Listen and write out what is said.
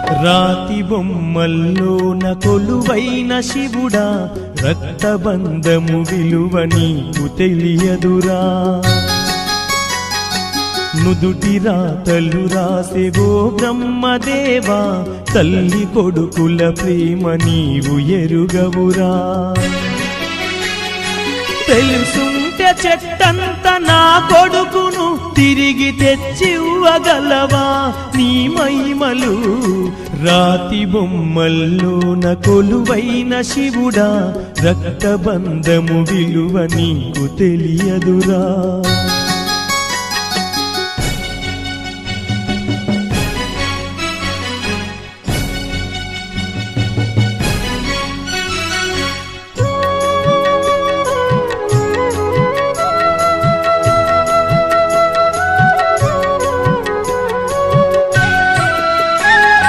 రాతి బొమ్మల్లోన కొలువైన శివుడా, రక్తబంధము విలువ నీకు తెలియదురా. నుదుటి రాతలు రాసెవో బ్రహ్మదేవా, తల్లి కొడుకుల ప్రేమ నీవు ఎరుగవురా. తెలుసుంటే చెట్టంత నా కొడుకును తిరిగి తెచ్చివ్వగలవా నీ మహిమలు. రాతి బొమ్మల్లోన కొలువైన శివుడా, రక్తబంధము విలువ నీకు తెలియదురా.